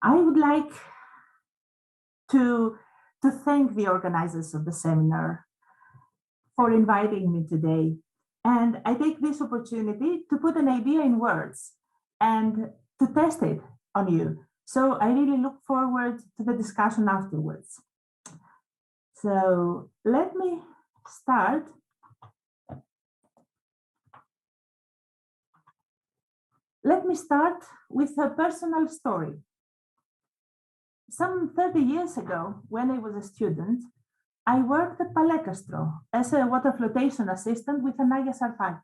I would like to thank the organizers of the seminar for inviting me today. And I take this opportunity to put an idea in words and to test it on you. So I really look forward to the discussion afterwards. So let me start. Let me start with a personal story. Some 30 years ago, when I was a student, I worked at Palatial as a water flotation assistant with an ISR 5.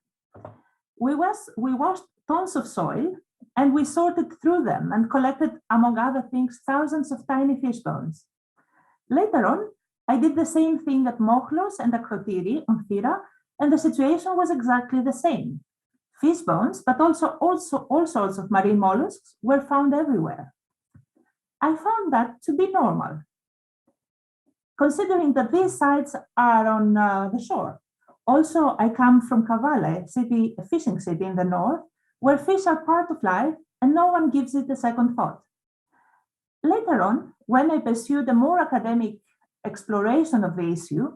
We washed tons of soil and we sorted through them and collected, among other things, thousands of tiny fish bones. Later on, I did the same thing at Mochlos and Akrothiri on Thira, and the situation was exactly the same. Fish bones, but also all sorts of marine mollusks were found everywhere. I found that to be normal, considering that these sites are on the shore. Also, I come from Kavala, a fishing city in the north, where fish are part of life and no one gives it a second thought. Later on, when I pursued a more academic exploration of the issue,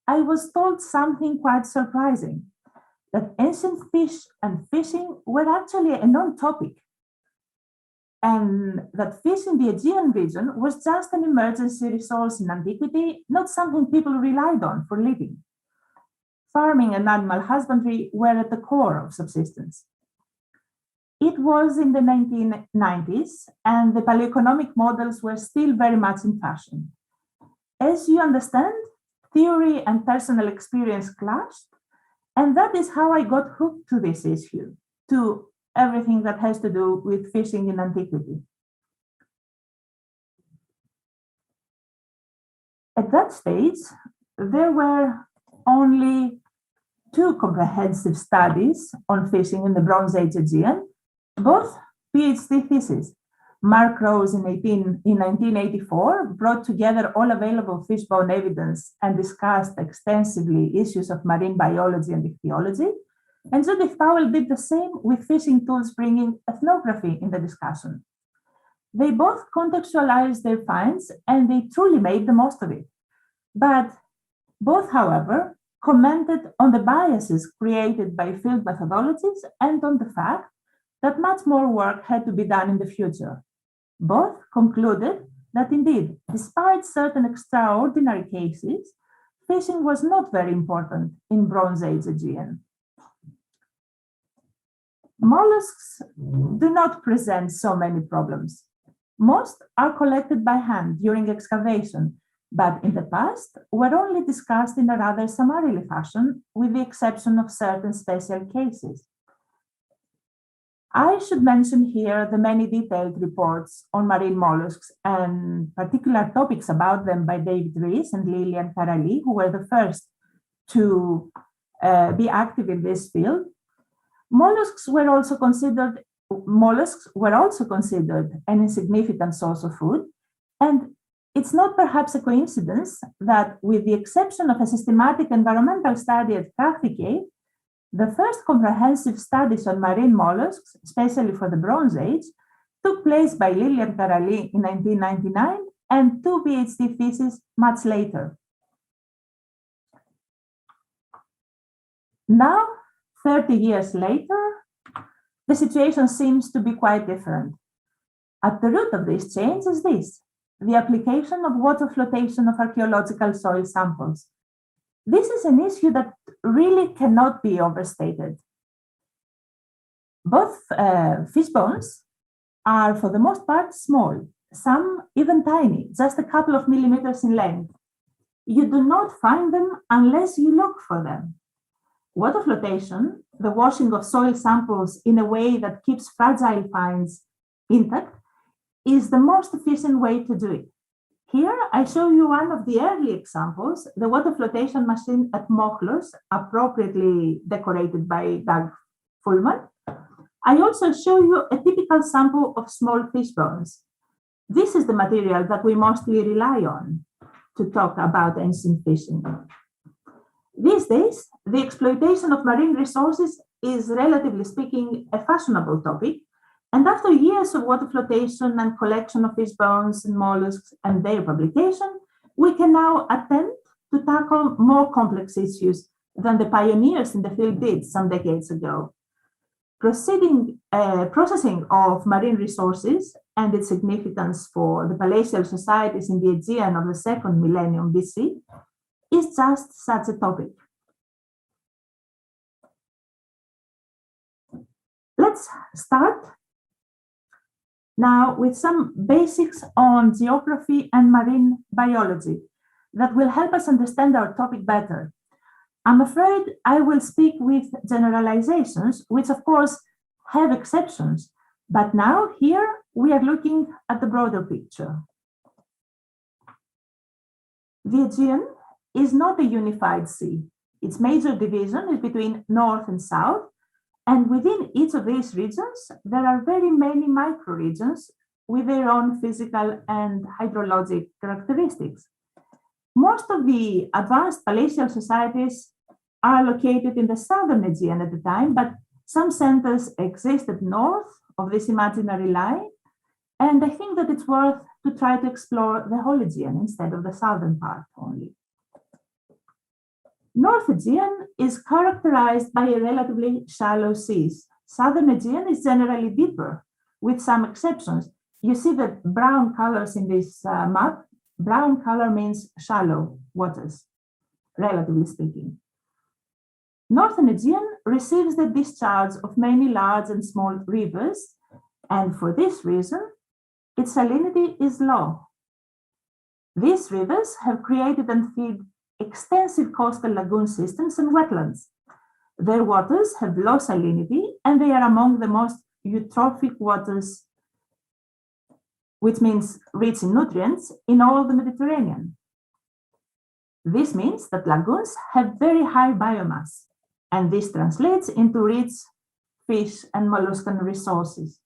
I was told something quite surprising, that ancient fish and fishing were actually a non-topic, and that fish in the Aegean region was just an emergency resource in antiquity, not something people relied on for living. Farming and animal husbandry were at the core of subsistence. It was in the 1990s, and the paleoeconomic models were still very much in fashion. As you understand, theory and personal experience clashed, and that is how I got hooked to this issue, to everything that has to do with fishing in antiquity. At that stage, there were only 2 comprehensive studies on fishing in the Bronze Age Aegean, both PhD theses. Mark Rose in 1984 brought together all available fishbone evidence and discussed extensively issues of marine biology and ichthyology. And Judith Powell did the same with fishing tools, bringing ethnography in the discussion. They both contextualized their finds and they truly made the most of it. But both, however, commented on the biases created by field methodologies and on the fact that much more work had to be done in the future. Both concluded that indeed, despite certain extraordinary cases, fishing was not very important in Bronze Age Aegean. Mollusks do not present so many problems. Most are collected by hand during excavation, but in the past were only discussed in a rather summarily fashion, with the exception of certain special cases. I should mention here the many detailed reports on marine mollusks and particular topics about them by David Rees and Lilian Karali, who were the first to be active in this field. Mollusks were also considered an insignificant source of food, and it's not perhaps a coincidence that, with the exception of a systematic environmental study at Crete, the first comprehensive studies on marine mollusks, especially for the Bronze Age, took place by Lilian Karali in 1999 and 2 PhD theses much later. Now, 30 years later, the situation seems to be quite different. At the root of this change is this: the application of water flotation of archaeological soil samples. This is an issue that really cannot be overstated. Both fish bones are, for the most part, small, some even tiny, just a couple of millimeters in length. You do not find them unless you look for them. Water flotation, the washing of soil samples in a way that keeps fragile finds intact, is the most efficient way to do it. Here, I show you one of the early examples, the water flotation machine at Mochlos, appropriately decorated by Doug Fullman. I also show you a typical sample of small fish bones. This is the material that we mostly rely on to talk about ancient fishing. These days, the exploitation of marine resources is, relatively speaking, a fashionable topic, And after years of water flotation and collection of fish bones and mollusks and their publication, we can now attempt to tackle more complex issues than the pioneers in the field did some decades ago. Processing of marine resources and its significance for the palatial societies in the Aegean of the second millennium BC is just such a topic. Let's start now with some basics on geography and marine biology that will help us understand our topic better. I'm afraid I will speak with generalizations, which of course have exceptions, but now here we are looking at the broader picture. The Aegean is not a unified sea. Its major division is between north and south, and within each of these regions, there are very many microregions with their own physical and hydrologic characteristics. Most of the advanced palatial societies are located in the southern Aegean at the time, but some centers existed north of this imaginary line, and I think that it's worth to try to explore the whole Aegean instead of the southern part only. North Aegean is characterized by a relatively shallow seas. Southern Aegean is generally deeper, with some exceptions. You see the brown colors in this map. Brown color means shallow waters, relatively speaking. Northern Aegean receives the discharge of many large and small rivers, and for this reason, its salinity is low. These rivers have created and feed extensive coastal lagoon systems and wetlands. Their waters have low salinity, and they are among the most eutrophic waters, which means rich in nutrients, in all the Mediterranean. This means that lagoons have very high biomass, and this translates into rich fish and molluscan resources.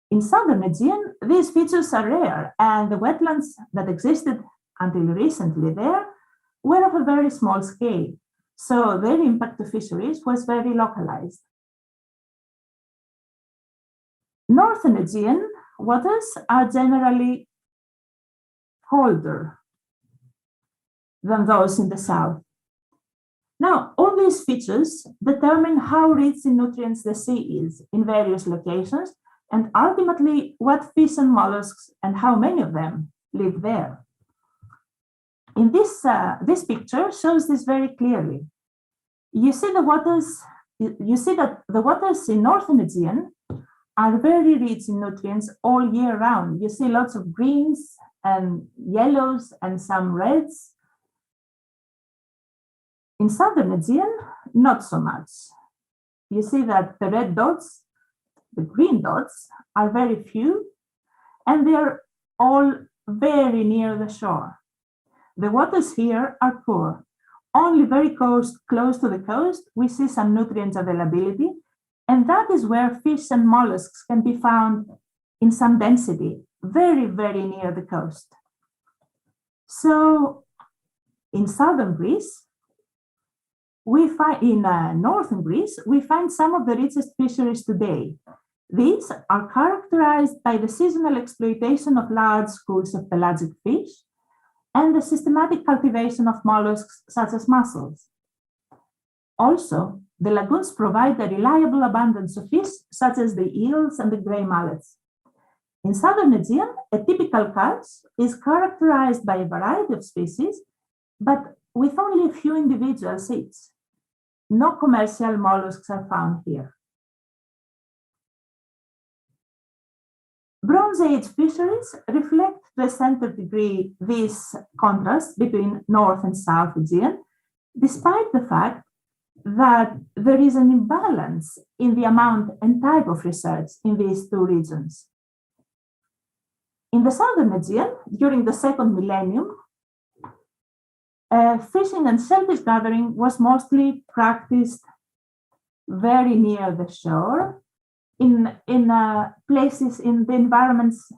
In southern Aegean, these features are rare, and the wetlands that existed until recently there were of a very small scale, so their impact to fisheries was very localized. Northern Aegean waters are generally colder than those in the south. Now, all these features determine how rich in nutrients the sea is in various locations, and ultimately what fish and mollusks and how many of them live there. In this picture shows this very clearly. You see that the waters in Northern Aegean are very rich in nutrients all year round. You see lots of greens and yellows and some reds. In Southern Aegean, not so much. You see that the red dots, the green dots, are very few, and they are all very near the shore. The waters here are poor. Only very close to the coast, we see some nutrient availability, and that is where fish and mollusks can be found in some density, very, very near the coast. So in southern Greece, in northern Greece, we find some of the richest fisheries today. These are characterized by the seasonal exploitation of large schools of pelagic fish and the systematic cultivation of mollusks such as mussels. Also, the lagoons provide a reliable abundance of fish such as the eels and the grey mullets. In southern Aegean, a typical catch is characterized by a variety of species, but with only a few individuals each. No commercial mollusks are found here. Bronze Age fisheries reflect to a certain degree this contrast between North and South Aegean, despite the fact that there is an imbalance in the amount and type of research in these two regions. In the Southern Aegean, during the second millennium, fishing and shellfish gathering was mostly practiced very near the shore, in places in the environments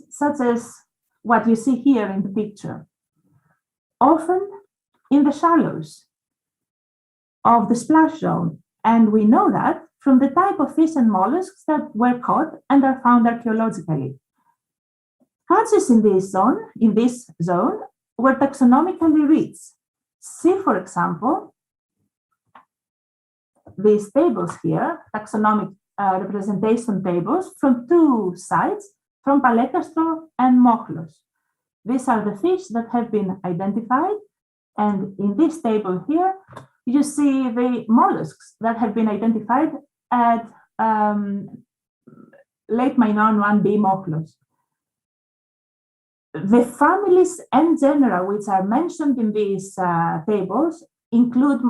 such as what you see here in the picture, often in the shallows of the splash zone, And we know that from the type of fish and mollusks that were caught and are found archaeologically. Catches in this zone, were taxonomically rich. See, for example, these tables here, taxonomic representation tables from two sites, from Palatial and Mochlos. These are the fish that have been identified, and in this table here, you see the mollusks that have been identified at late Mylona 1b Mochlos. The families and genera which are mentioned in these tables include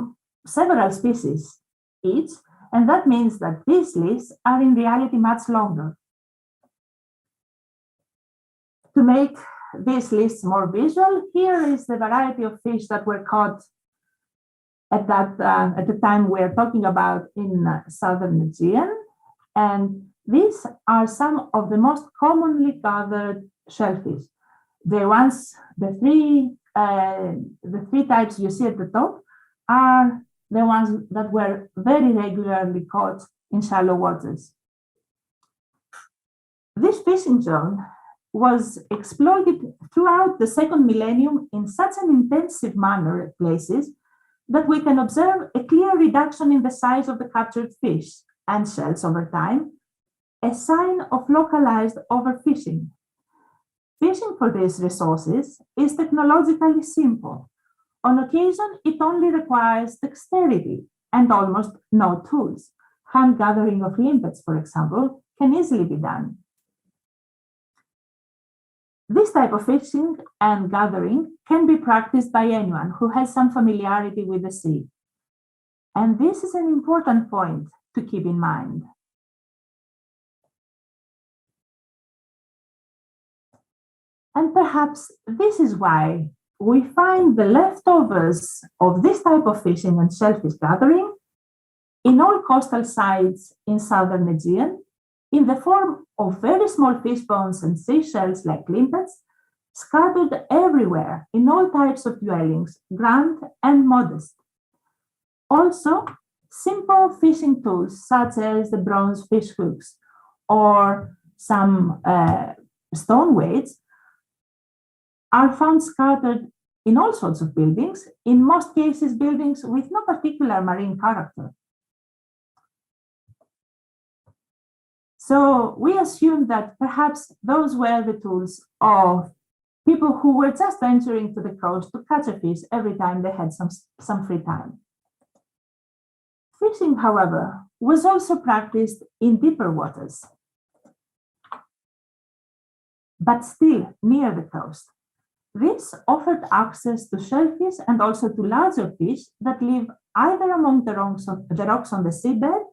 several species each, and that means that these lists are in reality much longer. To make these lists more visual, here is the variety of fish that were caught at the time we're talking about in southern Aegean, and these are some of the most commonly gathered shellfish. The three types you see at the top are the ones that were very regularly caught in shallow waters. This fishing zone was exploited throughout the second millennium in such an intensive manner at places that we can observe a clear reduction in the size of the captured fish and shells over time, a sign of localized overfishing. Fishing for these resources is technologically simple. On occasion, it only requires dexterity and almost no tools. Hand gathering of limpets, for example, can easily be done. This type of fishing and gathering can be practiced by anyone who has some familiarity with the sea. And this is an important point to keep in mind. And perhaps this is why we find the leftovers of this type of fishing and shellfish gathering in all coastal sites in southern Aegean, in the form of very small fish bones and seashells like limpets, scattered everywhere in all types of dwellings, grand and modest. Also, simple fishing tools such as the bronze fish hooks or some stone weights are found scattered in all sorts of buildings, in most cases buildings with no particular marine character. So we assume that perhaps those were the tools of people who were just venturing to the coast to catch a fish every time they had some free time. Fishing, however, was also practiced in deeper waters, but still near the coast. This offered access to shellfish and also to larger fish that live either among the rocks on the seabed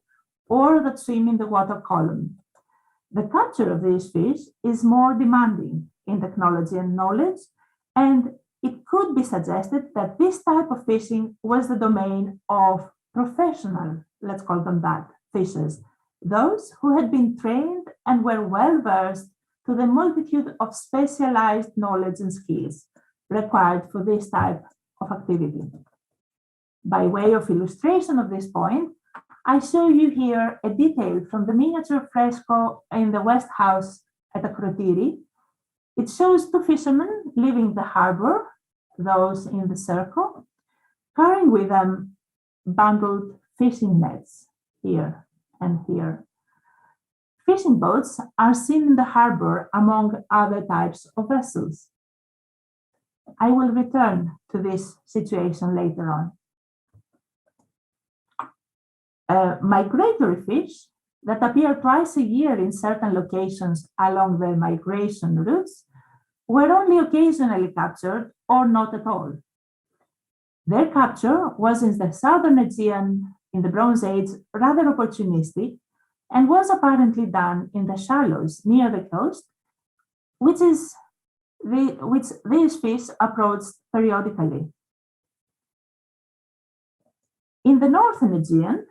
or that swim in the water column. The capture of these fish is more demanding in technology and knowledge, and it could be suggested that this type of fishing was the domain of professional, let's call them that, fishers, those who had been trained and were well versed to the multitude of specialized knowledge and skills required for this type of activity. By way of illustration of this point, I show you here a detail from the miniature fresco in the West House at Akrothiri. It shows two fishermen leaving the harbor, those in the circle, carrying with them bundled fishing nets here and here. Fishing boats are seen in the harbor among other types of vessels. I will return to this situation later on. Migratory fish that appear twice a year in certain locations along their migration routes were only occasionally captured or not at all. Their capture was in the southern Aegean in the Bronze Age rather opportunistic and was apparently done in the shallows near the coast, which these fish approached periodically. In the northern Aegean,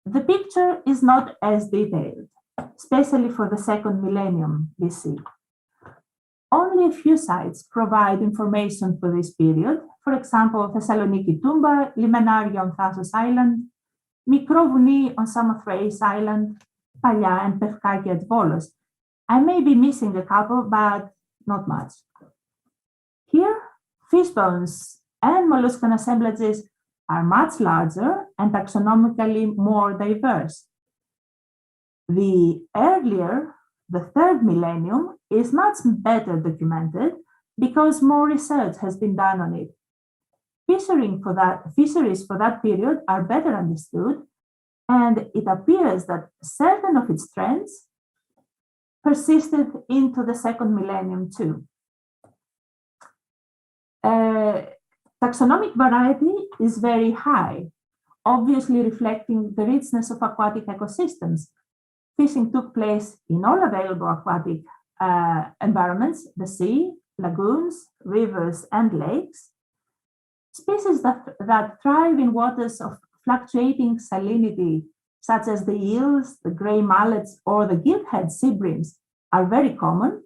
the picture is not as detailed, especially for the second millennium BC. Only a few sites provide information for this period, for example, Thessaloniki Tumba, Limenaria on Thasos Island, Mikrovouni on Samothrace Island, Palya and Pevkaki at Volos. I may be missing a couple, but not much. Here, fish bones and molluscan assemblages are much larger and taxonomically more diverse. The third millennium is much better documented because more research has been done on it. Fisheries for that period are better understood, and it appears that certain of its trends persisted into the second millennium too. Taxonomic variety is very high, obviously reflecting the richness of aquatic ecosystems. Fishing took place in all available aquatic environments, the sea, lagoons, rivers, and lakes. Species that thrive in waters of fluctuating salinity, such as the eels, the gray mullets, or the gilt-head sea breams, are very common.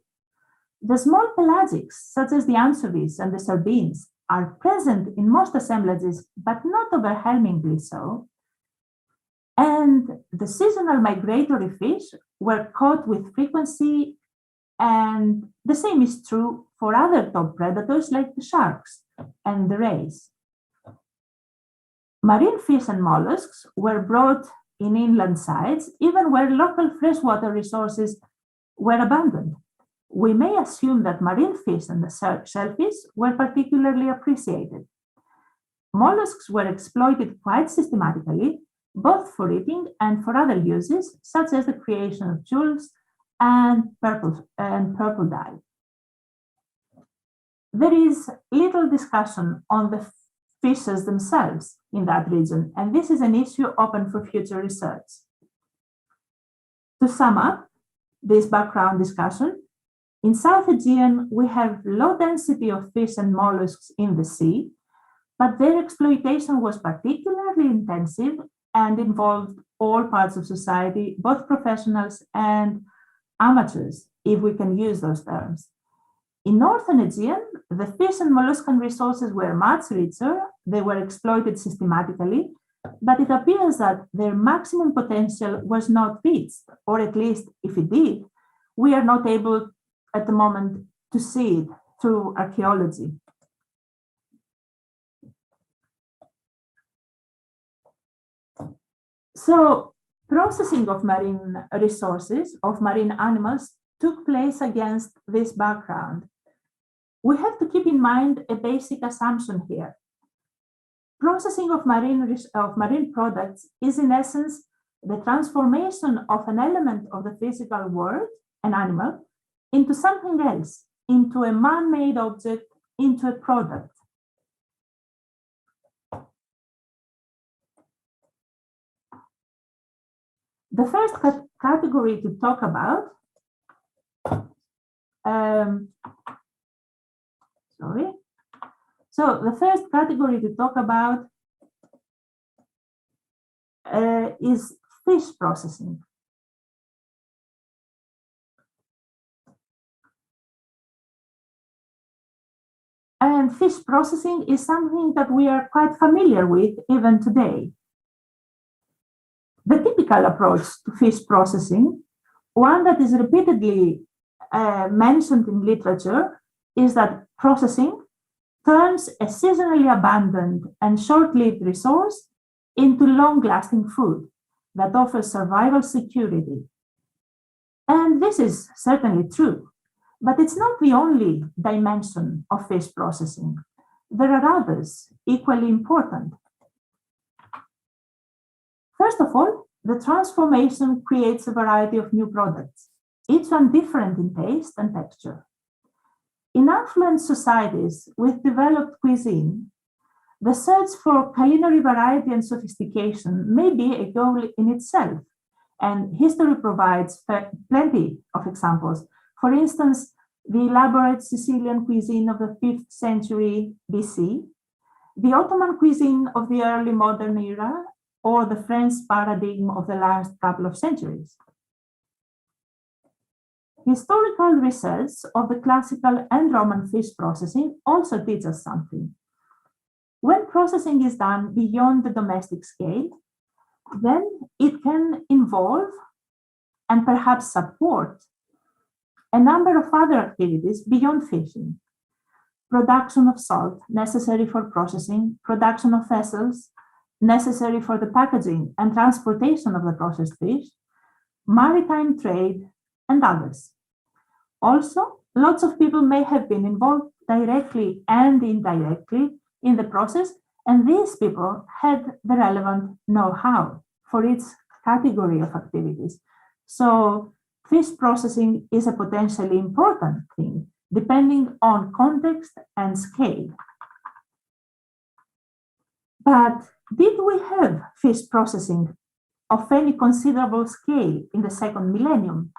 The small pelagics, such as the anchovies and the sardines, are present in most assemblages, but not overwhelmingly so. And the seasonal migratory fish were caught with frequency, and the same is true for other top predators like the sharks and the rays. Marine fish and mollusks were brought in inland sites, even where local freshwater resources were abundant. We may assume that marine fish and the shellfish were particularly appreciated. Mollusks were exploited quite systematically, both for eating and for other uses, such as the creation of jewels and purple dye. There is little discussion on the fishes themselves in that region, and this is an issue open for future research. To sum up this background discussion, in South Aegean, we have low density of fish and mollusks in the sea, but their exploitation was particularly intensive and involved all parts of society, both professionals and amateurs, if we can use those terms. In Northern Aegean, the fish and molluscan resources were much richer, they were exploited systematically, but it appears that their maximum potential was not reached, or at least if it did, we are not able at the moment to see it through archaeology. So, processing of marine resources, of marine animals, took place against this background. We have to keep in mind a basic assumption here. Processing of marine products is, in essence, the transformation of an element of the physical world, an animal, into something else, into a man-made object, into a product. The first category to talk about is fish processing. And fish processing is something that we are quite familiar with even today. The typical approach to fish processing, one that is repeatedly mentioned in literature, is that processing turns a seasonally abundant and short-lived resource into long-lasting food that offers survival security. And this is certainly true, but it's not the only dimension of fish processing. There are others equally important. First of all, the transformation creates a variety of new products, each one different in taste and texture. In affluent societies with developed cuisine, the search for culinary variety and sophistication may be a goal in itself, and history provides plenty of examples. For instance, the elaborate Sicilian cuisine of the 5th century BC, the Ottoman cuisine of the early modern era, or the French paradigm of the last couple of centuries. Historical research of the classical and Roman fish processing also teaches us something. When processing is done beyond the domestic scale, then it can involve and perhaps support a number of other activities beyond fishing. Production of salt necessary for processing, production of vessels necessary for the packaging and transportation of the processed fish, maritime trade, and others. Also, lots of people may have been involved directly and indirectly in the process, and these people had the relevant know-how for each category of activities. So, fish processing is a potentially important thing, depending on context and scale. But did we have fish processing of any considerable scale in the second millennium?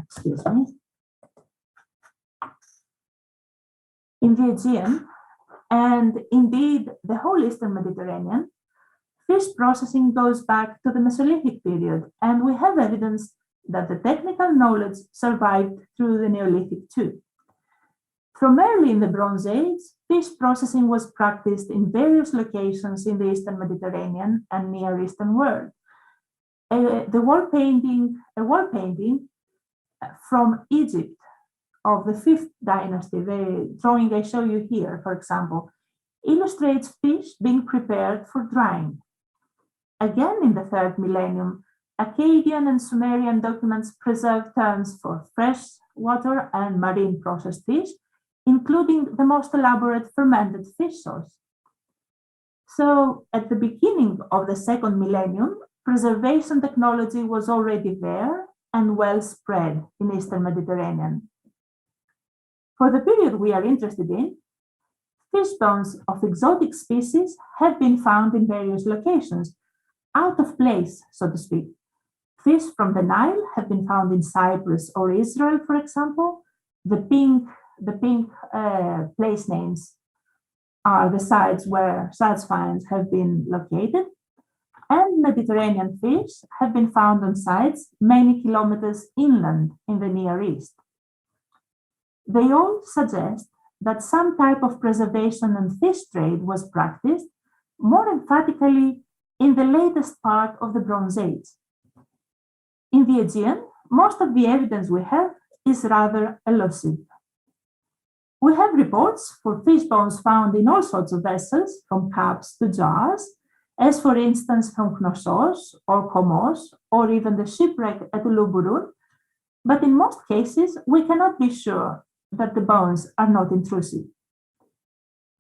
Excuse me. In the Aegean, and indeed the whole Eastern Mediterranean, fish processing goes back to the Mesolithic period, and we have evidence that the technical knowledge survived through the Neolithic too. From early in the Bronze Age, fish processing was practiced in various locations in the Eastern Mediterranean and Near Eastern world. A wall painting from Egypt of the 5th dynasty, the drawing I show you here, for example, illustrates fish being prepared for drying. Again, in the 3rd millennium, Akkadian and Sumerian documents preserve terms for fresh water and marine processed fish, including the most elaborate fermented fish sauce. So, at the beginning of the 2nd millennium, preservation technology was already there and well spread in Eastern Mediterranean. For the period we are interested in, fish bones of exotic species have been found in various locations, out of place, so to speak. Fish from the Nile have been found in Cyprus or Israel, for example. The pink place names are the sites where such finds have been located. And Mediterranean fish have been found on sites many kilometers inland in the Near East. They all suggest that some type of preservation and fish trade was practiced, more emphatically in the latest part of the Bronze Age. In the Aegean, most of the evidence we have is rather elusive. We have reports for fish bones found in all sorts of vessels, from cups to jars, as for instance from Knossos or Komos, or even the shipwreck at Uluburun, but in most cases we cannot be sure that the bones are not intrusive.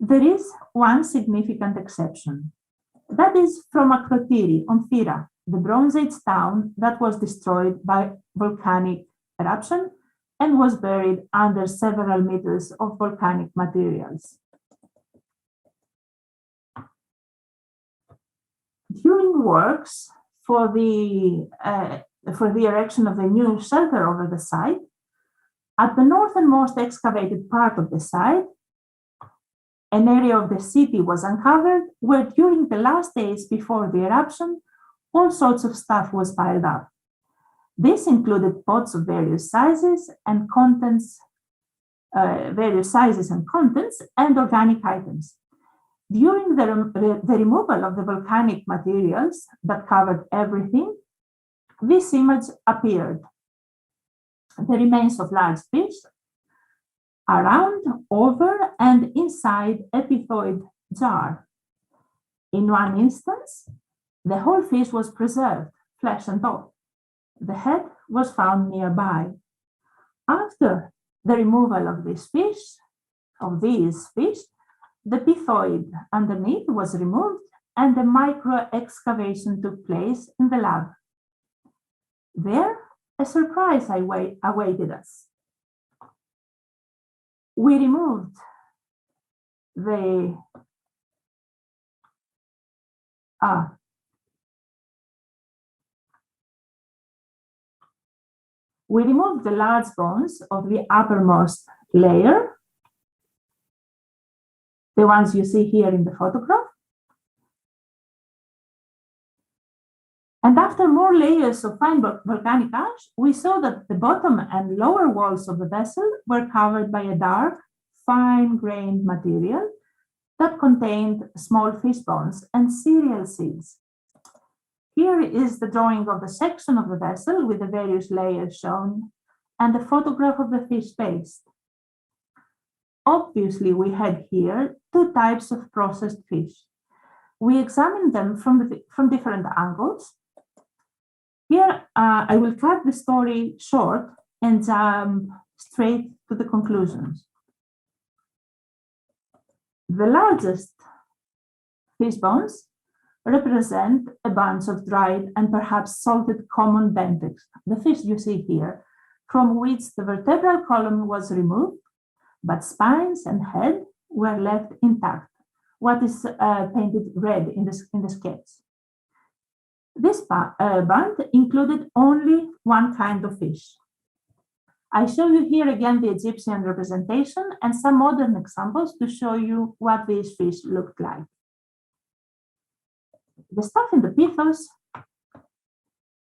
There is one significant exception. That is from Akrothiri on Thera, the Bronze Age town that was destroyed by volcanic eruption and was buried under several meters of volcanic materials. During works for the erection of a new shelter over the site, at the northernmost excavated part of the site, an area of the city was uncovered where during the last days before the eruption, all sorts of stuff was piled up. This included pots of various sizes and contents, and organic items. During the removal of the volcanic materials that covered everything, this image appeared. The remains of large fish around, over, and inside a pithoid jar. In one instance, the whole fish was preserved, flesh and all. The head was found nearby. After the removal of these fish, the pithoid underneath was removed and a micro excavation took place in the lab. There, a surprise awaited us. We removed the large bones of the uppermost layer, the ones you see here in the photograph. And after more layers of fine volcanic ash, we saw that the bottom and lower walls of the vessel were covered by a dark, fine-grained material that contained small fish bones and cereal seeds. Here is the drawing of the section of the vessel with the various layers shown and the photograph of the fish paste. Obviously, we had here two types of processed fish. We examined them from different angles. Here, I will cut the story short and jump straight to the conclusions. The largest fish bones represent a bunch of dried and perhaps salted common benthics, the fish you see here, from which the vertebral column was removed, but spines and head were left intact, what is painted red in the sketch. This band included only one kind of fish. I show you here again the Egyptian representation and some modern examples to show you what these fish looked like. The stuff in the pithos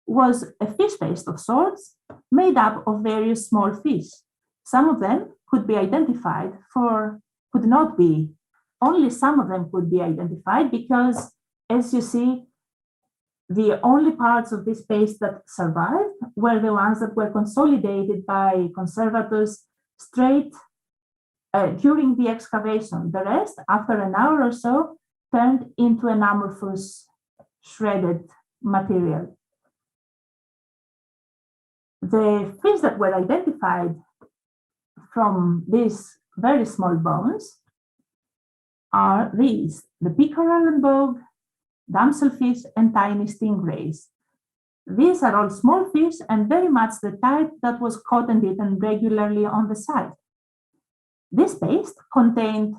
was a fish paste of sorts made up of various small fish. Some of them could be identified, could not be. Only some of them could be identified because, as you see, the only parts of this paste that survived were the ones that were consolidated by conservators straight during the excavation. The rest, after an hour or so, turned into an amorphous, shredded material. The fish that were identified from these very small bones are these: the pickerel and bogue, damselfish, and tiny stingrays. These are all small fish and very much the type that was caught and eaten regularly on the site. This paste contained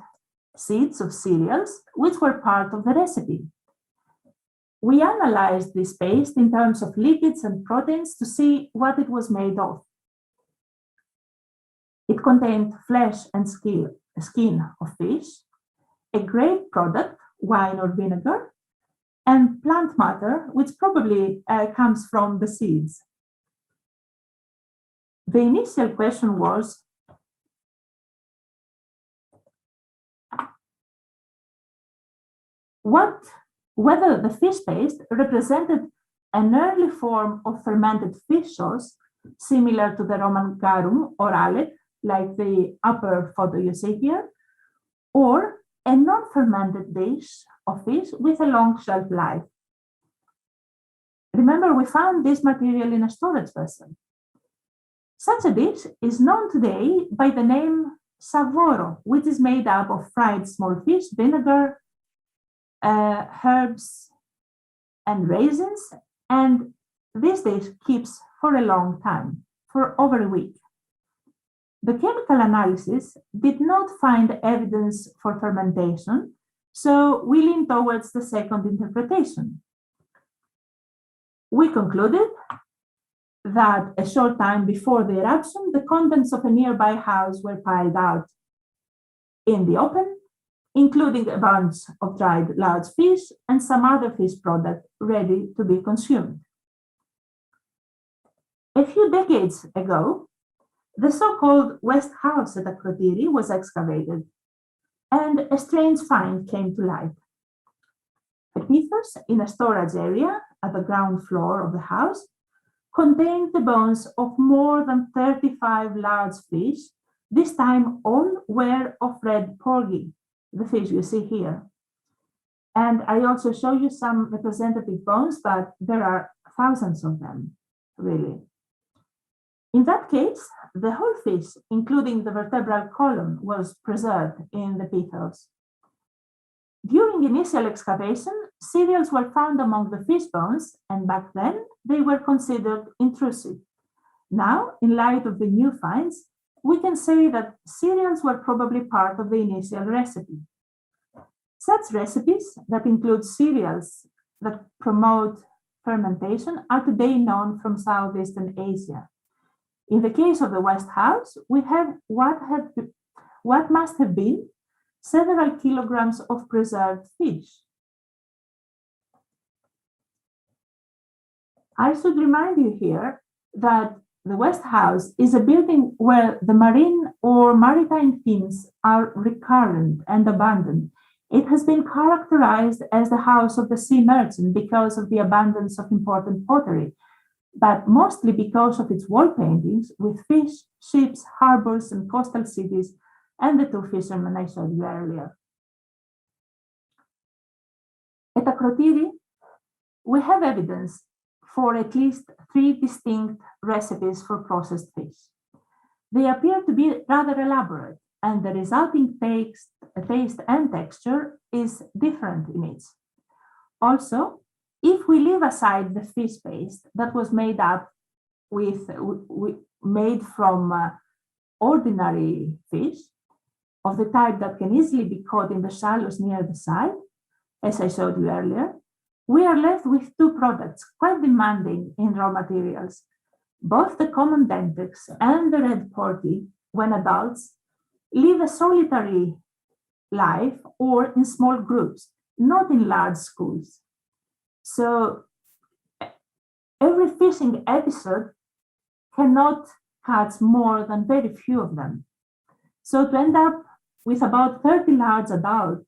seeds of cereals, which were part of the recipe. We analyzed this paste in terms of lipids and proteins to see what it was made of. It contained flesh and skin of fish, a grape product, wine or vinegar, and plant matter, which probably comes from the seeds. The initial question was, whether the fish paste represented an early form of fermented fish sauce, similar to the Roman garum or alec, like the upper photo you see here, or a non-fermented dish of fish with a long shelf life. Remember, we found this material in a storage vessel. Such a dish is known today by the name savoro, which is made up of fried small fish, vinegar, herbs, and raisins, and this dish keeps for a long time, for over a week. The chemical analysis did not find evidence for fermentation, so we lean towards the second interpretation. We concluded that a short time before the eruption, the contents of a nearby house were piled out in the open, including a bunch of dried large fish and some other fish product ready to be consumed. A few decades ago, the so-called West House at Akrothiri was excavated, and a strange find came to light. A pithos in a storage area at the ground floor of the house contained the bones of more than 35 large fish. This time all were of red porgy, the fish you see here. And I also show you some representative bones, but there are thousands of them, really. In that case, the whole fish, including the vertebral column, was preserved in the pithos. During initial excavation, cereals were found among the fish bones, and back then they were considered intrusive. Now, in light of the new finds, we can say that cereals were probably part of the initial recipe. Such recipes that include cereals that promote fermentation are today known from Southeastern Asia. In the case of the West House, we have what must have been several kilograms of preserved fish. I should remind you here that the West House is a building where the marine or maritime themes are recurrent and abundant. It has been characterized as the house of the sea merchant because of the abundance of important pottery, but mostly because of its wall paintings with fish, ships, harbors, and coastal cities, and the two fishermen I showed you earlier. At Akrothiri, we have evidence for at least 3 distinct recipes for processed fish. They appear to be rather elaborate, and the resulting taste and texture is different in each. Also, if we leave aside the fish paste that was made up made from ordinary fish of the type that can easily be caught in the shallows near the side, as I showed you earlier, we are left with 2 products quite demanding in raw materials. Both the common dentex and the red porgy, when adults, live a solitary life or in small groups, not in large schools. So every fishing episode cannot catch more than very few of them. So to end up with about 30 large adult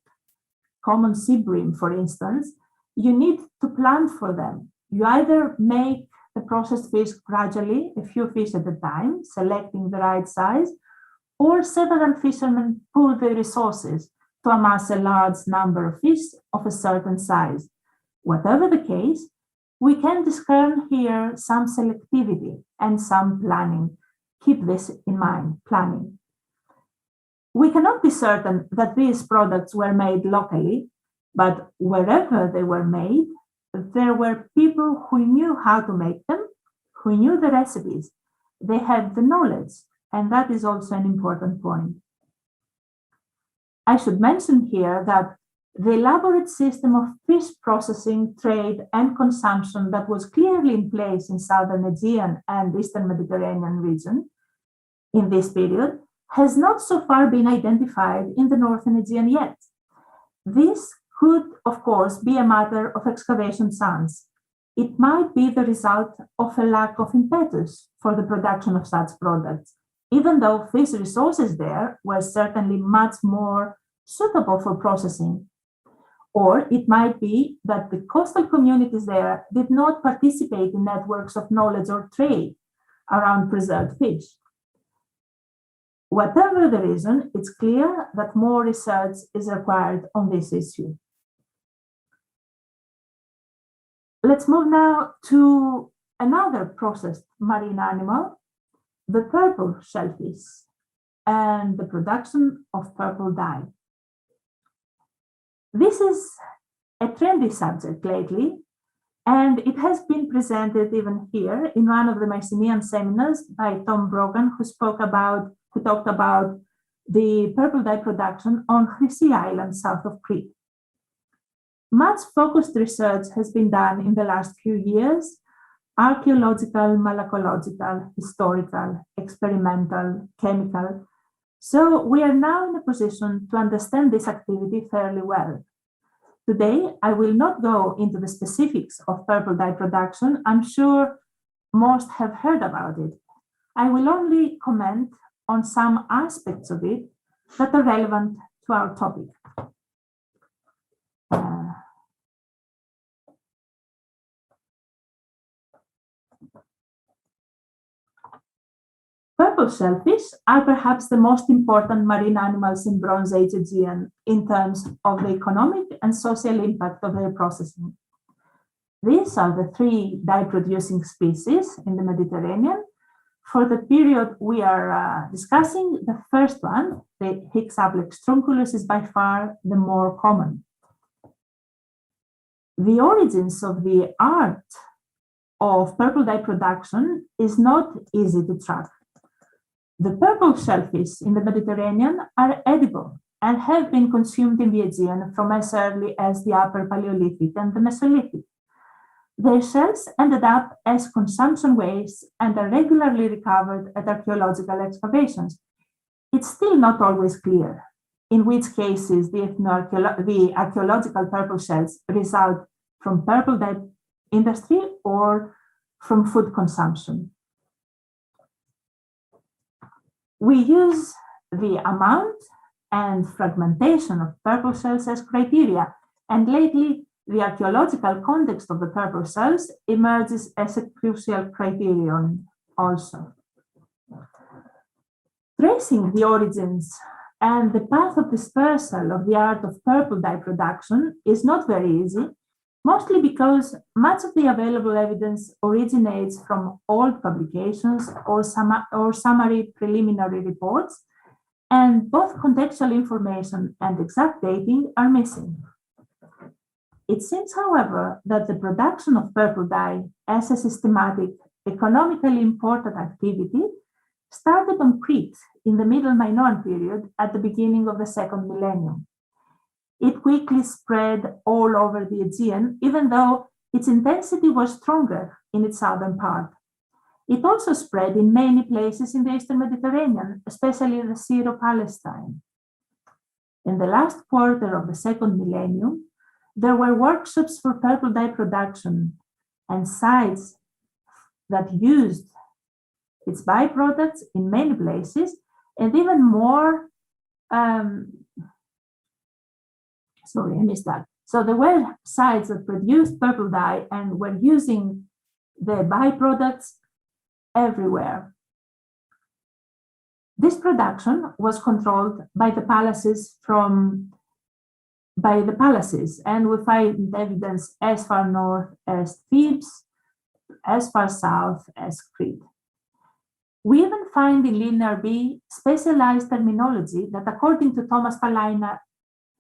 common sea bream, for instance, you need to plan for them. You either make the processed fish gradually, a few fish at a time, selecting the right size, or several fishermen pool their resources to amass a large number of fish of a certain size. Whatever the case, we can discern here some selectivity and some planning. Keep this in mind, planning. We cannot be certain that these products were made locally, but wherever they were made, there were people who knew how to make them, who knew the recipes. They had the knowledge, and that is also an important point. I should mention here that the elaborate system of fish processing, trade, and consumption that was clearly in place in southern Aegean and eastern Mediterranean region in this period has not so far been identified in the northern Aegean yet. This could, of course, be a matter of excavation science. It might be the result of a lack of impetus for the production of such products, even though fish resources there were certainly much more suitable for processing. Or it might be that the coastal communities there did not participate in networks of knowledge or trade around preserved fish. Whatever the reason, it's clear that more research is required on this issue. Let's move now to another processed marine animal, the purple shellfish, and the production of purple dye. This is a trendy subject lately, and it has been presented even here in one of the Mycenaean seminars by Tom Brogan, who talked about the purple dye production on Chrysi Island south of Crete. Much focused research has been done in the last few years: archaeological, malacological, historical, experimental, chemical. So we are now in a position to understand this activity fairly well. Today, I will not go into the specifics of purple dye production. I'm sure most have heard about it. I will only comment on some aspects of it that are relevant to our topic. Purple shellfish are perhaps the most important marine animals in Bronze Age Aegean in terms of the economic and social impact of their processing. These are the 3 dye-producing species in the Mediterranean. For the period we are discussing, the first one, the Hyxaplex trunculus, is by far the more common. The origins of the art of purple dye production is not easy to track. The purple shellfish in the Mediterranean are edible and have been consumed in the Aegean from as early as the Upper Paleolithic and the Mesolithic. Their shells ended up as consumption waste and are regularly recovered at archaeological excavations. It's still not always clear in which cases the archaeological purple shells result from purple dye industry or from food consumption. We use the amount and fragmentation of purple shells as criteria, and lately the archaeological context of the purple shells emerges as a crucial criterion also. Tracing the origins and the path of dispersal of the art of purple dye production is not very easy, mostly because much of the available evidence originates from old publications or summary preliminary reports, and both contextual information and exact dating are missing. It seems, however, that the production of purple dye as a systematic, economically important activity started on Crete in the Middle Minoan period at the beginning of the second millennium. It quickly spread all over the Aegean, even though its intensity was stronger in its southern part. It also spread in many places in the Eastern Mediterranean, especially the Syro-Palestine. In the last quarter of the second millennium, there were workshops for purple dye production and sites that used its byproducts in many places, and even more. Sorry, I missed that. So there were sites that produced purple dye and were using the byproducts everywhere. This production was controlled by the palaces, and we find evidence as far north as Thebes, as far south as Crete. We even find in Linear B specialized terminology that, according to Thomas Palaina,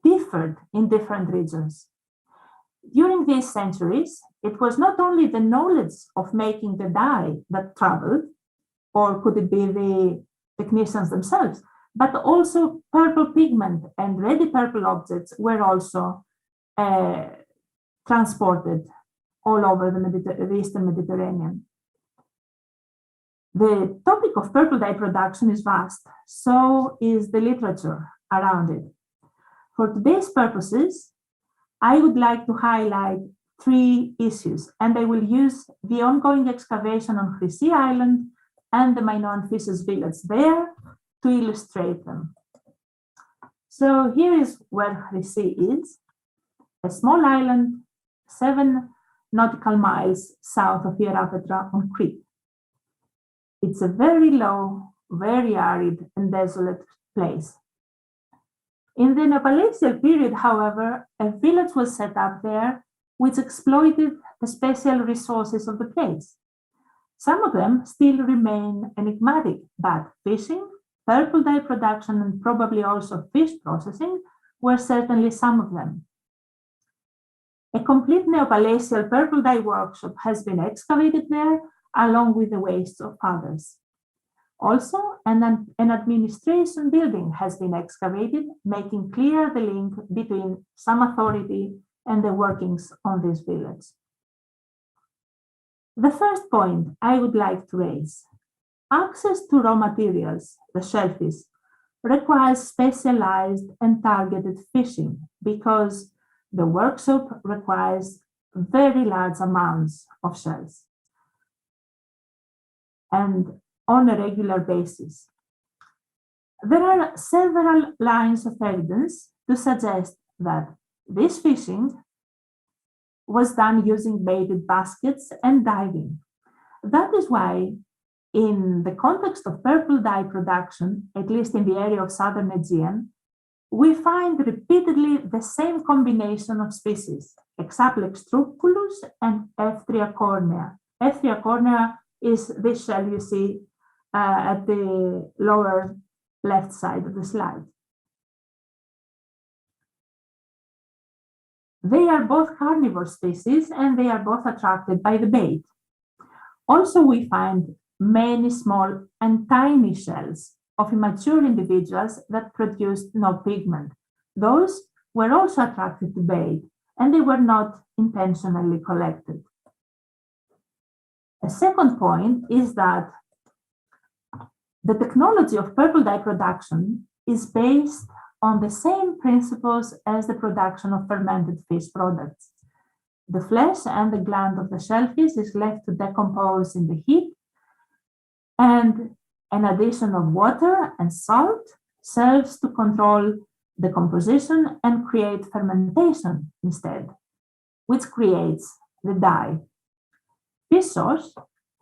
differed in different regions. During these centuries, it was not only the knowledge of making the dye that traveled, or could it be the technicians themselves, but also purple pigment and ready purple objects were also transported all over the Eastern Mediterranean. The topic of purple dye production is vast, so is the literature around it. For today's purposes, I would like to highlight three issues, and I will use the ongoing excavation on Chrysi Island and the Minoan fishers' village there to illustrate them. So here is where Chrysi is, a small island 7 nautical miles south of Hierapetra on Crete. It's a very low, very arid and desolate place. In the Palatial period, however, a village was set up there which exploited the special resources of the place. Some of them still remain enigmatic, but fishing, purple dye production, and probably also fish processing were certainly some of them. A complete Neopalatial purple dye workshop has been excavated there, along with the wastes of others. Also, an administration building has been excavated, making clear the link between some authority and the workings on this village. The first point I would like to raise: access to raw materials, the shellfish, requires specialized and targeted fishing because the workshop requires very large amounts of shells and on a regular basis. There are several lines of evidence to suggest that this fishing was done using baited baskets and diving. That is why, in the context of purple dye production, at least in the area of southern Aegean, we find repeatedly the same combination of species, Exaplex truculus and F3 cornea. F3 cornea is this shell you see at the lower left side of the slide. They are both carnivore species and they are both attracted by the bait. Also, we find many small and tiny shells of immature individuals that produced no pigment. Those were also attracted to bait, and they were not intentionally collected. A second point is that the technology of purple dye production is based on the same principles as the production of fermented fish products. The flesh and the gland of the shellfish is left to decompose in the heat, and an addition of water and salt serves to control the composition and create fermentation instead, which creates the dye. Fish sauce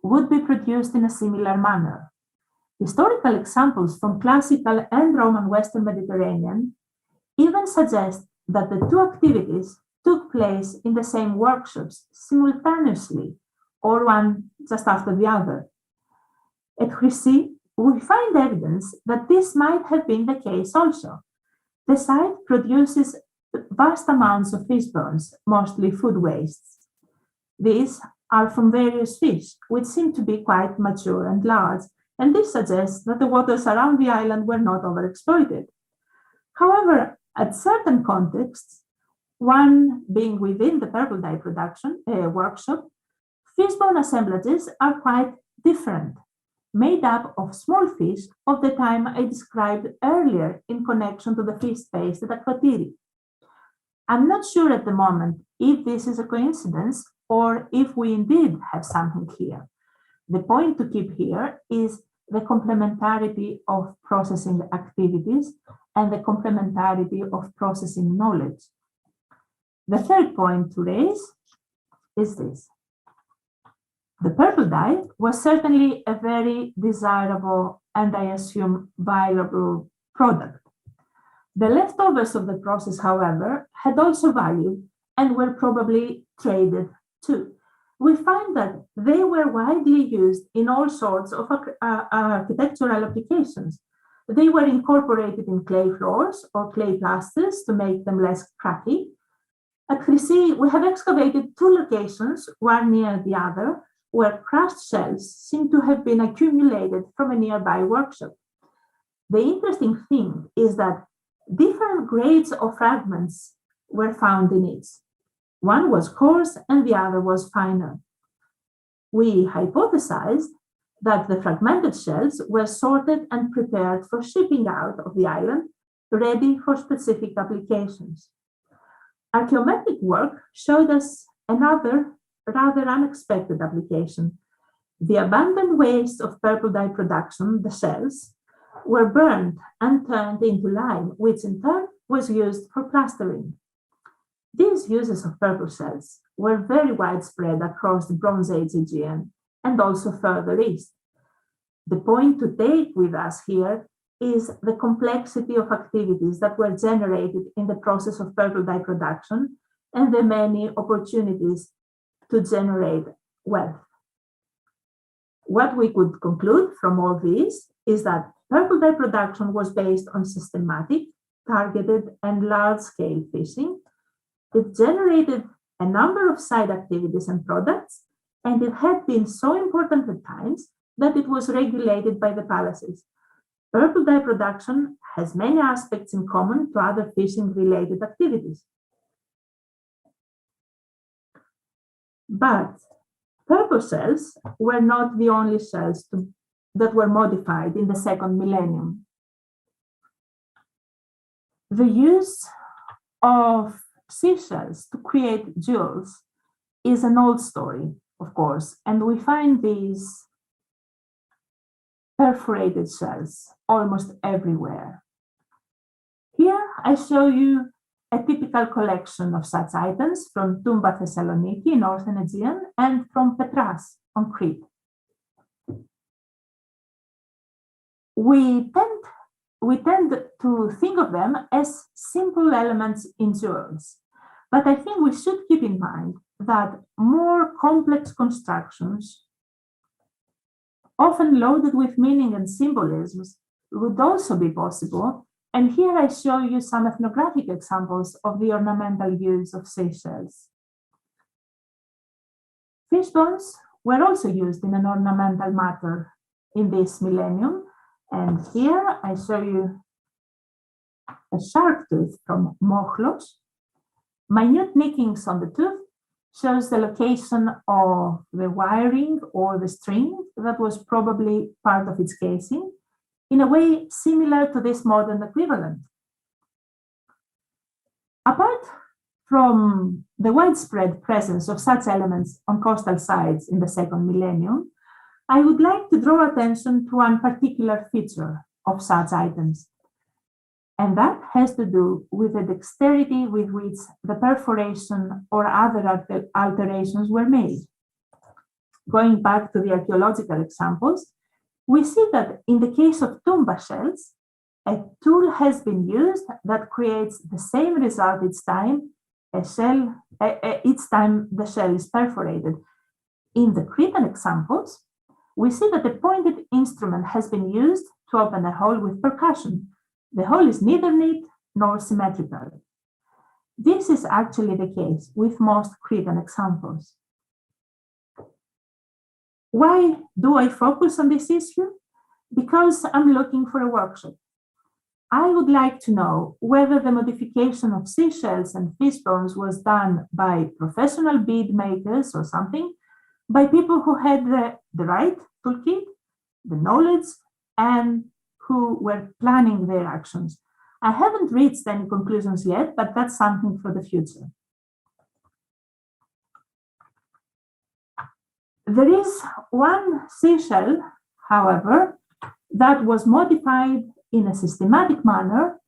would be produced in a similar manner. Historical examples from classical and Roman Western Mediterranean even suggest that the two activities took place in the same workshops simultaneously, or one just after the other. At Crete, we find evidence that this might have been the case also. The site produces vast amounts of fish bones, mostly food wastes. These are from various fish, which seem to be quite mature and large, and this suggests that the waters around the island were not overexploited. However, at certain contexts, one being within the purple dye production workshop, fish bone assemblages are quite different, made up of small fish of the time I described earlier in connection to the fish paste at Akrothiri. I'm not sure at the moment if this is a coincidence or if we indeed have something here. The point to keep here is the complementarity of processing activities and the complementarity of processing knowledge. The third point to raise is this. The purple dye was certainly a very desirable and I assume valuable product. The leftovers of the process, however, had also value and were probably traded too. We find that they were widely used in all sorts of architectural applications. They were incorporated in clay floors or clay plasters to make them less cracky. At Crete, we have excavated two locations, one near the other, where crushed shells seem to have been accumulated from a nearby workshop. The interesting thing is that different grades of fragments were found in each. One was coarse and the other was finer. We hypothesized that the fragmented shells were sorted and prepared for shipping out of the island, ready for specific applications. Archaeometric work showed us another rather unexpected application. The abundant waste of purple dye production, the shells, were burned and turned into lime, which in turn was used for plastering. These uses of purple shells were very widespread across the Bronze Age Aegean and also further east. The point to take with us here is the complexity of activities that were generated in the process of purple dye production and the many opportunities to generate wealth. What we could conclude from all this is that purple dye production was based on systematic, targeted, and large-scale fishing. It generated a number of side activities and products, and it had been so important at times that it was regulated by the palaces. Purple dye production has many aspects in common to other fishing-related activities. But purple shells were not the only shells that were modified in the second millennium. The use of seashells to create jewels is an old story, of course, and we find these perforated shells almost everywhere. Here I show you a typical collection of such items from Tumba Thessaloniki in Northern Aegean and from Petras on Crete. We tend to think of them as simple elements in jewels, but I think we should keep in mind that more complex constructions, often loaded with meaning and symbolisms, would also be possible. And here I show you some ethnographic examples of the ornamental use of seashells. Fish bones were also used in an ornamental matter in this millennium. And here I show you a shark tooth from Mochlos. Minute nickings on the tooth shows the location of the wiring or the string that was probably part of its casing, in a way similar to this modern equivalent. Apart from the widespread presence of such elements on coastal sites in the second millennium, I would like to draw attention to one particular feature of such items, and that has to do with the dexterity with which the perforation or other alterations were made. Going back to the archaeological examples, we see that in the case of tumba shells, a tool has been used that creates the same result each time the shell is perforated. In the Cretan examples, we see that a pointed instrument has been used to open a hole with percussion. The hole is neither neat nor symmetrical. This is actually the case with most Cretan examples. Why do I focus on this issue? Because I'm looking for a workshop. I would like to know whether the modification of seashells and fish bones was done by professional bead makers or something, by people who had the right toolkit, the knowledge, and who were planning their actions. I haven't reached any conclusions yet, but that's something for the future. There is one seashell, however, that was modified in a systematic manner,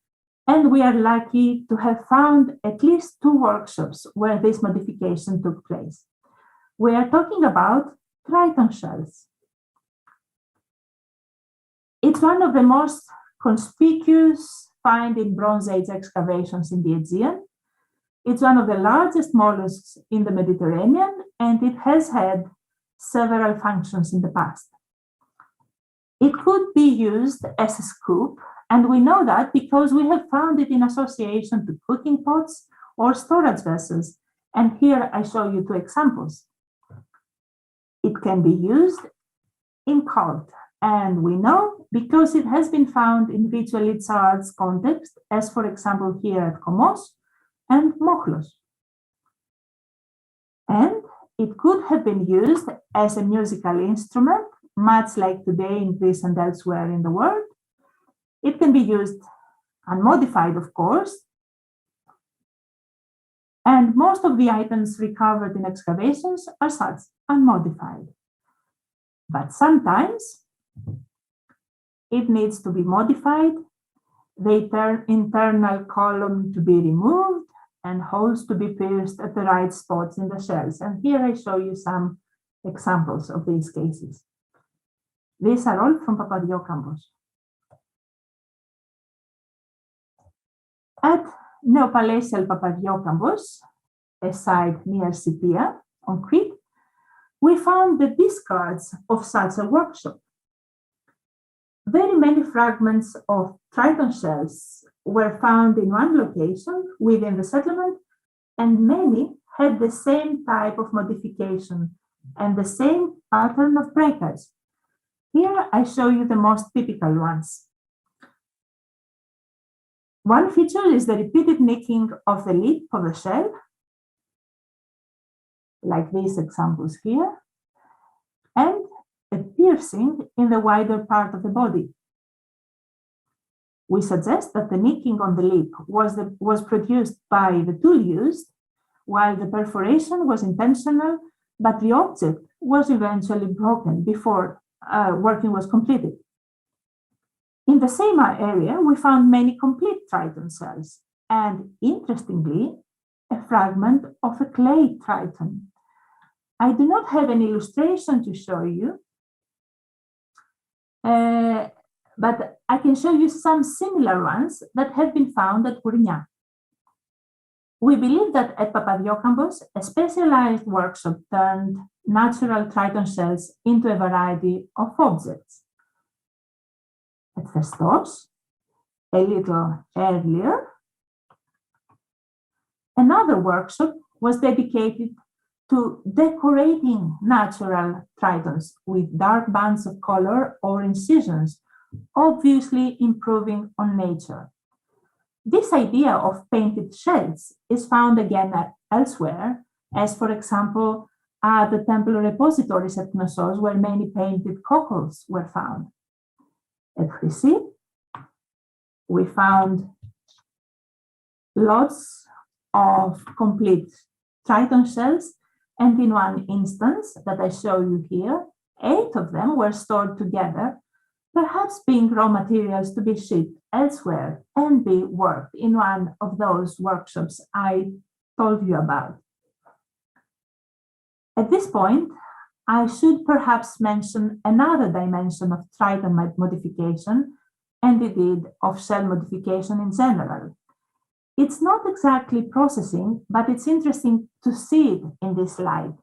and we are lucky to have found at least 2 workshops where this modification took place. We are talking about Triton shells. It's one of the most conspicuous finds in Bronze Age excavations in the Aegean. It's one of the largest mollusks in the Mediterranean, and it has had several functions in the past. It could be used as a scoop, and we know that because we have found it in association to cooking pots or storage vessels. And here I show you 2 examples. It can be used in cult, and we know because it has been found in ritualist arts context, as for example here at Komos and Mochlos. And it could have been used as a musical instrument, much like today in Greece and elsewhere in the world. It can be used unmodified, of course, and most of the items recovered in excavations are such, unmodified. But sometimes it needs to be modified, the internal column to be removed, and holes to be pierced at the right spots in the shells. And here I show you some examples of these cases. These are all from Papadiokambos. At Neopalatial Papadiokambos, a site near Sipia on Crete, we found the discards of such a workshop. Very many fragments of Triton shells were found in one location within the settlement, and many had the same type of modification and the same pattern of breakage. Here I show you the most typical ones. One feature is the repeated nicking of the lip of the shell, like these examples here, and a piercing in the wider part of the body. We suggest that the nicking on the lip was produced by the tool used, while the perforation was intentional, but the object was eventually broken before working was completed. In the same area, we found many complete Triton shells, and interestingly, a fragment of a clay Triton. I do not have an illustration to show you, but I can show you some similar ones that have been found at Kournia. We believe that at Papadiokambos, a specialized workshop turned natural Triton shells into a variety of objects. At Festos, a little earlier, another workshop was dedicated to decorating natural Tritons with dark bands of color or incisions, obviously improving on nature. This idea of painted shells is found again elsewhere, as for example, at the temple repositories at Knossos, where many painted cockles were found. At Chrysi, we found lots of complete Triton shells, and in one instance that I show you here, 8 of them were stored together, perhaps being raw materials to be shipped elsewhere and be worked in one of those workshops I told you about. At this point, I should perhaps mention another dimension of Triton modification, and indeed of shell modification in general. It's not exactly processing, but it's interesting to see it in this slide.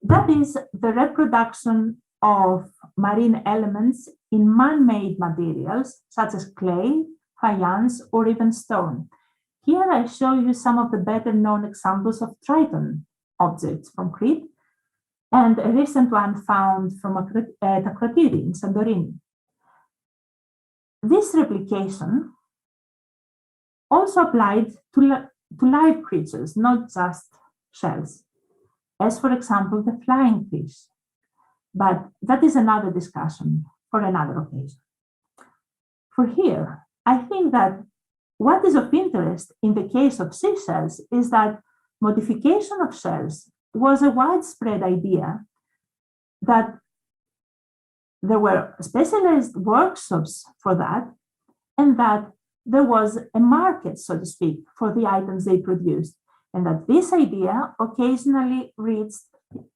That is the reproduction of marine elements in man-made materials such as clay, faience, or even stone. Here I show you some of the better known examples of Triton objects from Crete, and a recent one found from Akrothiri in Santorini. This replication also applied to live creatures, not just shells, as for example the flying fish. But that is another discussion for another occasion. For here, I think that what is of interest in the case of seashells is that modification of shells was a widespread idea, that there were specialized workshops for that, and that there was a market, so to speak, for the items they produced, and that this idea occasionally reached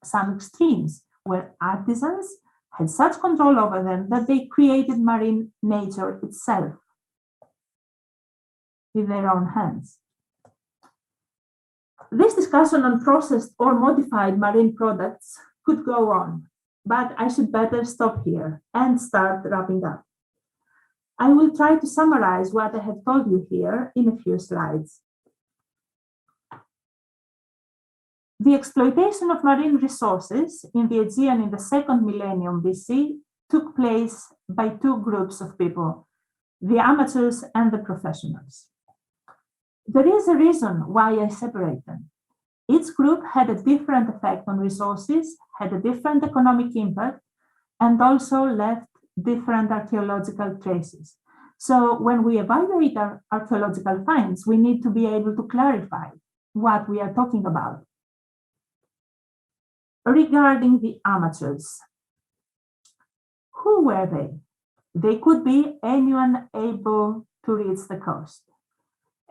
some extremes where artisans had such control over them that they created marine nature itself with their own hands. This discussion on processed or modified marine products could go on, but I should better stop here and start wrapping up. I will try to summarize what I have told you here in a few slides. The exploitation of marine resources in the Aegean in the second millennium BC took place by two groups of people, the amateurs and the professionals. There is a reason why I separate them. Each group had a different effect on resources, had a different economic impact, and also left different archaeological traces. So when we evaluate our archaeological finds, we need to be able to clarify what we are talking about. Regarding the amateurs, who were they? They could be anyone able to reach the coast.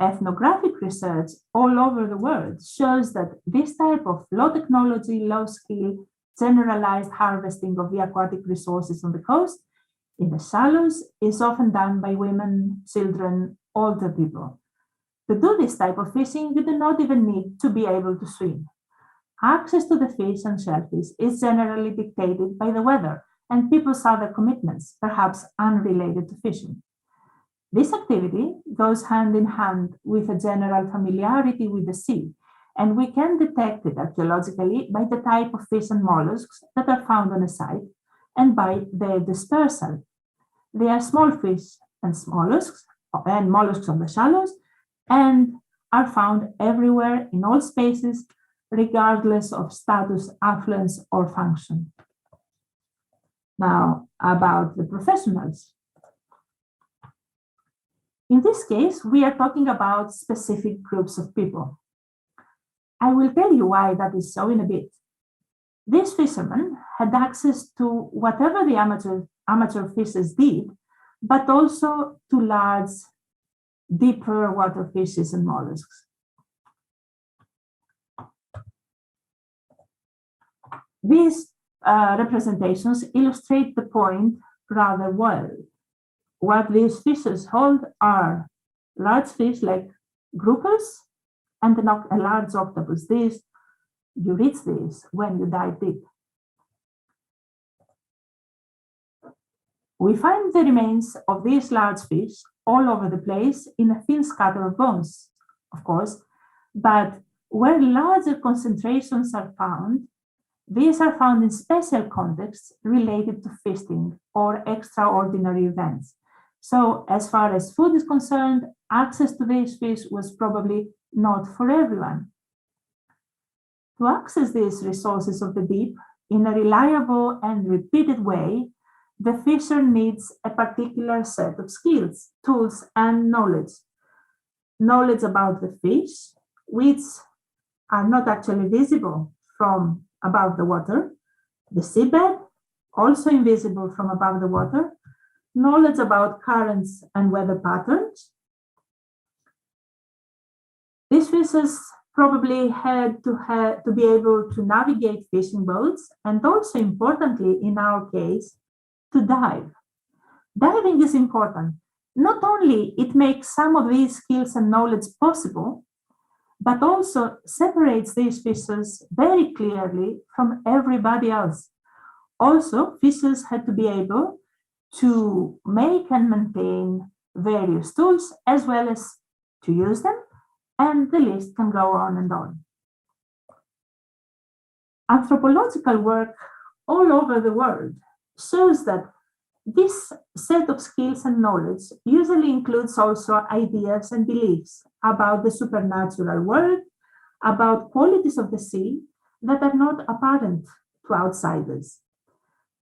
Ethnographic research all over the world shows that this type of low technology, low skill, generalized harvesting of the aquatic resources on the coast in the shallows is often done by women, children, older people. To do this type of fishing, you do not even need to be able to swim. Access to the fish and shellfish is generally dictated by the weather and people's other commitments, perhaps unrelated to fishing. This activity goes hand in hand with a general familiarity with the sea, and we can detect it archaeologically by the type of fish and mollusks that are found on a site and by their dispersal. They are small fish and mollusks on the shallows and are found everywhere in all spaces, regardless of status, affluence, or function. Now, about the professionals. In this case, we are talking about specific groups of people. I will tell you why that is so in a bit. These fishermen had access to whatever the amateur fishers did, but also to large, deeper water fishes and mollusks. These representations illustrate the point rather well. What these fishes hold are large fish like groupers and a large octopus. You reach these when you dive deep. We find the remains of these large fish all over the place in a thin scatter of bones, of course, but where larger concentrations are found, these are found in special contexts related to feasting or extraordinary events. So as far as food is concerned, access to these fish was probably not for everyone. To access these resources of the deep in a reliable and repeated way, the fisher needs a particular set of skills, tools, and knowledge. Knowledge about the fish, which are not actually visible from above the water, The seabed, also invisible from above the water, knowledge about currents and weather patterns. These fishes probably had to be able to navigate fishing boats and also, importantly, in our case, to dive. Diving is important. Not only it makes some of these skills and knowledge possible, but also separates these fishes very clearly from everybody else. Also, fishes had to be able to make and maintain various tools as well as to use them, and the list can go on and on. Anthropological work all over the world shows that this set of skills and knowledge usually includes also ideas and beliefs about the supernatural world, about qualities of the sea that are not apparent to outsiders.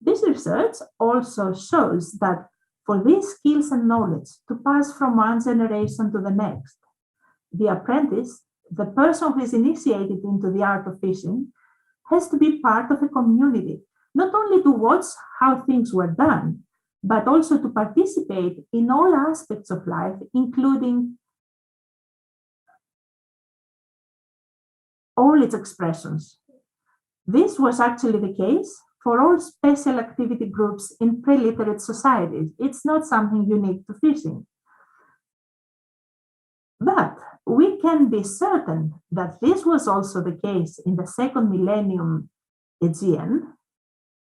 This research also shows that for these skills and knowledge to pass from one generation to the next, the apprentice, the person who is initiated into the art of fishing, has to be part of a community, not only to watch how things were done, but also to participate in all aspects of life, including all its expressions. This was actually the case for all special activity groups in pre-literate societies. It's not something unique to fishing. But we can be certain that this was also the case in the second millennium Aegean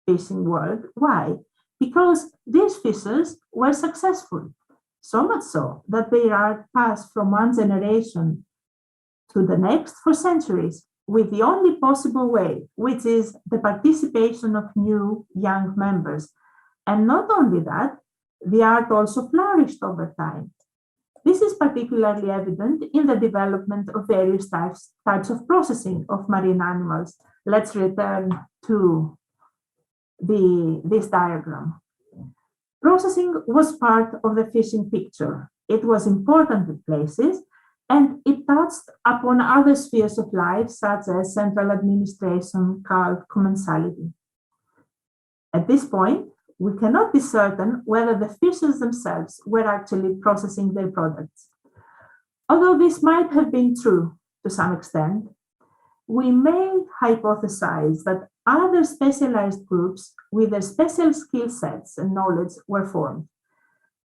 fishing world. Why? Because these fishers were successful, so much so that their art passed from one generation to the next for centuries, with the only possible way, which is the participation of new young members. And not only that, the art also flourished over time. This is particularly evident in the development of various types of processing of marine animals. Let's return to this diagram. Processing was part of the fishing picture. It was important in places, and it touched upon other spheres of life, such as central administration, cult, commensality. At this point, we cannot be certain whether the fishers themselves were actually processing their products. Although this might have been true to some extent, we may hypothesize that other specialized groups with their special skill sets and knowledge were formed.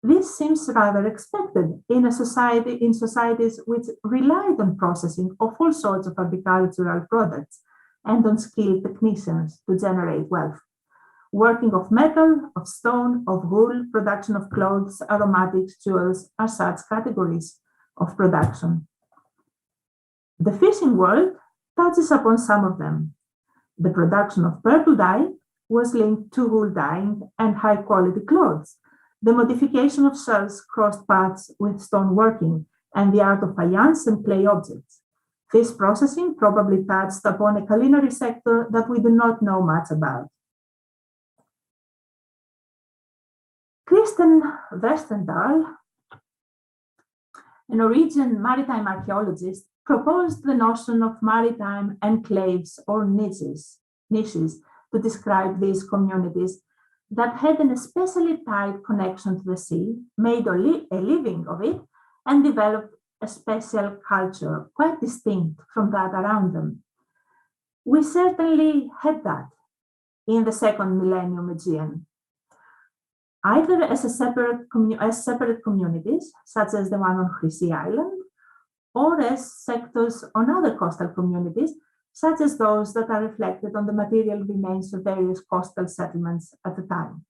This seems rather expected in societies which relied on processing of all sorts of agricultural products and on skilled technicians to generate wealth. Working of metal, of stone, of wool, production of clothes, aromatics, jewels are such categories of production. The fishing world touches upon some of them. The production of purple dye was linked to wool dyeing and high quality clothes. The modification of shells crossed paths with stoneworking and the art of faience and clay objects. Fish processing probably touched upon a culinary sector that we do not know much about. Kristen Westendahl, a Norwegian maritime archaeologist, proposed the notion of maritime enclaves or niches to describe these communities that had an especially tight connection to the sea, made a living of it, and developed a special culture quite distinct from that around them. We certainly had that in the second millennium Aegean, either as separate communities, such as the one on Crete Island, or as sectors on other coastal communities, such as those that are reflected on the material remains of various coastal settlements at the time.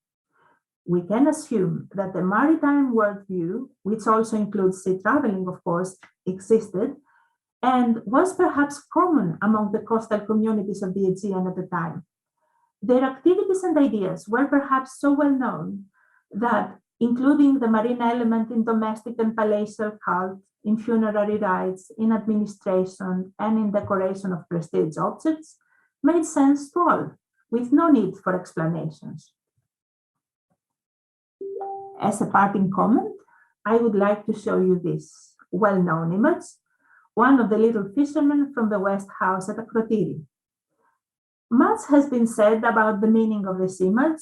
We can assume that the maritime worldview, which also includes sea traveling, of course, existed and was perhaps common among the coastal communities of the Aegean at the time. Their activities and ideas were perhaps so well known that, including the marine element in domestic and palatial cult, in funerary rites, in administration, and in decoration of prestige objects, made sense to all, with no need for explanations. As a parting comment, I would like to show you this well-known image, one of the little fishermen from the West House at Akrothiri. Much has been said about the meaning of this image,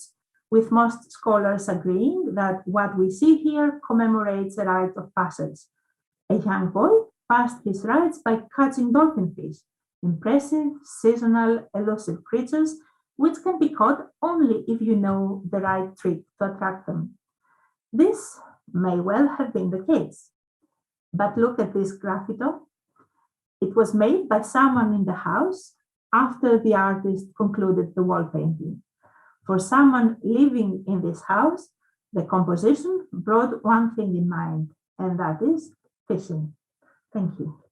with most scholars agreeing that what we see here commemorates a rite of passage. A young boy passed his rites by catching dolphinfish, impressive, seasonal, elusive creatures which can be caught only if you know the right trick to attract them. This may well have been the case. But look at this graffito. It was made by someone in the house after the artist concluded the wall painting. For someone living in this house, the composition brought one thing in mind, and that is fishing. Thank you.